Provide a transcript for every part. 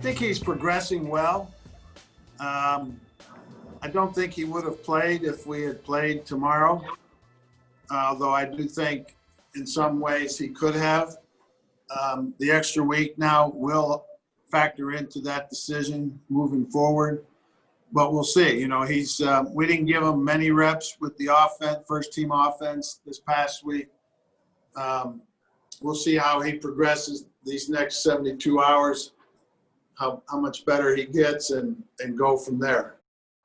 think he's progressing well. I don't think he would have played if we had played tomorrow, although I do think in some ways he could have. The extra week now will factor into that decision moving forward, but we'll see. You know, we didn't give him many reps with the first team offense this past week. We'll see how he progresses these next 72 hours, how much better he gets, and go from there.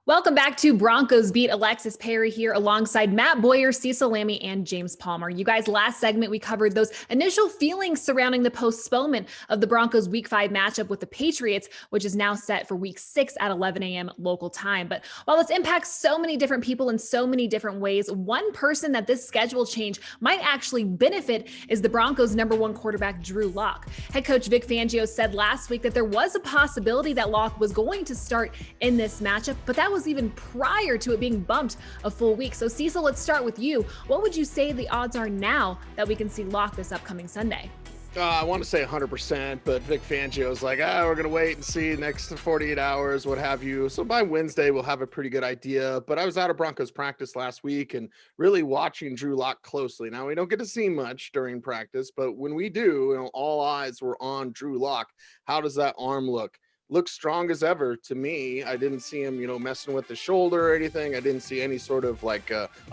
Welcome back to Broncos Beat. Alexis Perry here alongside Matt Boyer, Cecil, Lammey, and James Palmer. You guys, last segment, we covered those initial feelings surrounding the postponement of the Broncos Week 5 matchup with the Patriots, which is now set for Week 6 at 11 a.m. local time. But while this impacts so many different people in so many different ways, one person that this schedule change might actually benefit is the Broncos' #1 quarterback, Drew Lock. Head coach Vic Fangio said last week that there was a possibility that Lock was going to start in this matchup, but that was even prior to it being bumped a full week. So Cecil, let's start with you. What would you say the odds are now that we can see Lock this upcoming Sunday? I want to say 100%, but Vic Fangio is like, we're going to wait and see next 48 hours, what have you. So by Wednesday, we'll have a pretty good idea. But I was out of Broncos practice last week and really watching Drew Lock closely. Now, we don't get to see much during practice, but when we do, all eyes were on Drew Lock. How does that arm look? Looks strong as ever to me. I didn't see him, messing with the shoulder or anything. I didn't see any sort of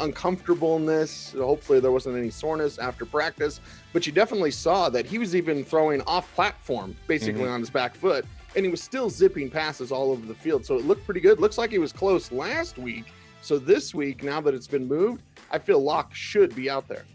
uncomfortableness. Hopefully there wasn't any soreness after practice, but you definitely saw that he was even throwing off platform, basically on his back foot, and he was still zipping passes all over the field. So it looked pretty good. Looks like he was close last week. So this week, now that it's been moved, I feel Lock should be out there.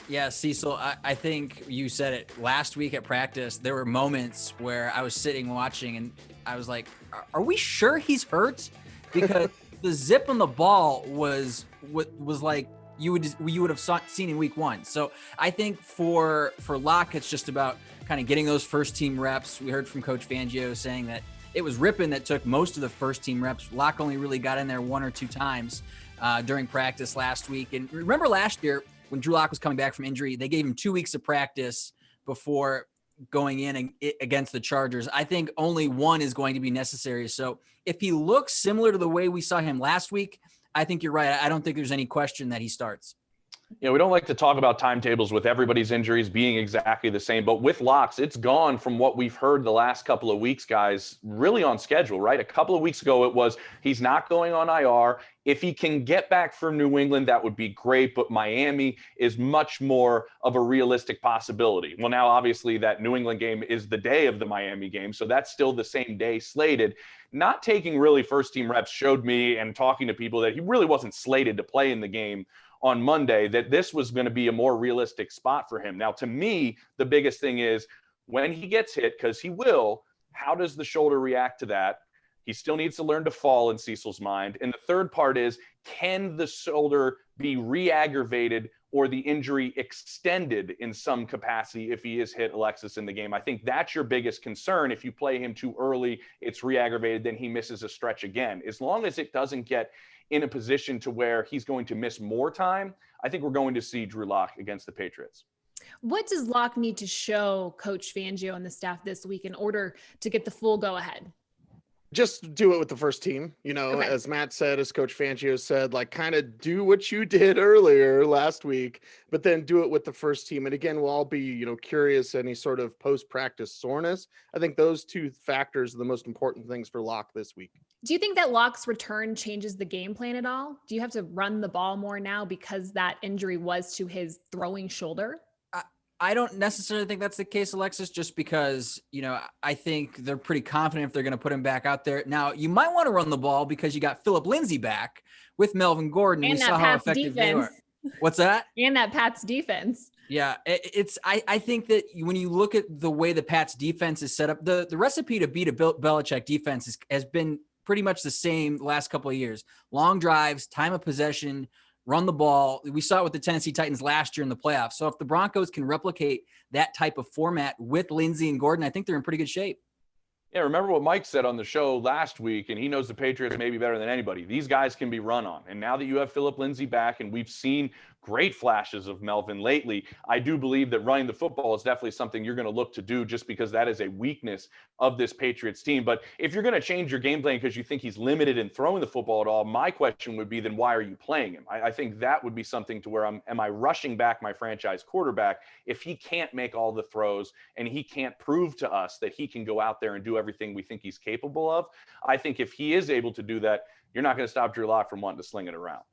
Yeah, Cecil, I think you said it last week at practice. There were moments where I was sitting watching and I was like, are we sure he's hurt? Because the zip on the ball was like you would have seen in week 1. So I think for Locke, it's just about kind of getting those first team reps. We heard from Coach Fangio saying that it was Rippon that took most of the first team reps. Locke only really got in there 1 or 2 times during practice last week. And remember last year, when Drew Lock was coming back from injury, they gave him 2 weeks of practice before going in against the Chargers. I think only 1 is going to be necessary. So if he looks similar to the way we saw him last week, I think you're right. I don't think there's any question that he starts. We don't like to talk about timetables with everybody's injuries being exactly the same, but with Locks, it's gone from what we've heard the last couple of weeks, guys, really on schedule, right? A couple of weeks ago, it was he's not going on IR. If he can get back from New England, that would be great, but Miami is much more of a realistic possibility. Well, now, obviously, that New England game is the day of the Miami game, so that's still the same day slated. Not taking really first-team reps showed me, and talking to people, that he really wasn't slated to play in the game on Monday, that this was going to be a more realistic spot for him. Now, to me, the biggest thing is when he gets hit, because he will, how does the shoulder react to that? He still needs to learn to fall in Cecil's mind. And the third part is, can the shoulder be re-aggravated or the injury extended in some capacity if he is hit, Alexis, in the game? I think that's your biggest concern. If you play him too early, it's re-aggravated, then he misses a stretch again. As long as it doesn't get in a position to where he's going to miss more time, I think we're going to see Drew Lock against the Patriots. What does Lock need to show Coach Fangio and the staff this week in order to get the full go-ahead? Just do it with the first team, okay. As Matt said, as Coach Fangio said, kind of do what you did earlier last week, but then do it with the first team. And again, we'll all be, curious, any sort of post-practice soreness. I think those 2 factors are the most important things for Lock this week. Do you think that Lock's return changes the game plan at all? Do you have to run the ball more now because that injury was to his throwing shoulder? I don't necessarily think that's the case, Alexis, just because, I think they're pretty confident if they're going to put him back out there. Now, you might want to run the ball because you got Phillip Lindsay back with Melvin Gordon. And we saw how effective they were. What's that? And that Pats defense. Yeah, I think that when you look at the way the Pats defense is set up, the recipe to beat a Belichick defense has been pretty much the same the last couple of years. Long drives, time of possession, run the ball. We saw it with the Tennessee Titans last year in the playoffs. So if the Broncos can replicate that type of format with Lindsay and Gordon, I think they're in pretty good shape. Yeah, remember what Mike said on the show last week, and he knows the Patriots maybe better than anybody. These guys can be run on. And now that you have Phillip Lindsay back, and we've seen great flashes of Melvin lately. I do believe that running the football is definitely something you're going to look to do just because that is a weakness of this Patriots team. But if you're going to change your game plan because you think he's limited in throwing the football at all, my question would be, then why are you playing him? I think that would be something to where am I rushing back my franchise quarterback if he can't make all the throws and he can't prove to us that he can go out there and do everything we think he's capable of? I think if he is able to do that, you're not going to stop Drew Lock from wanting to sling it around.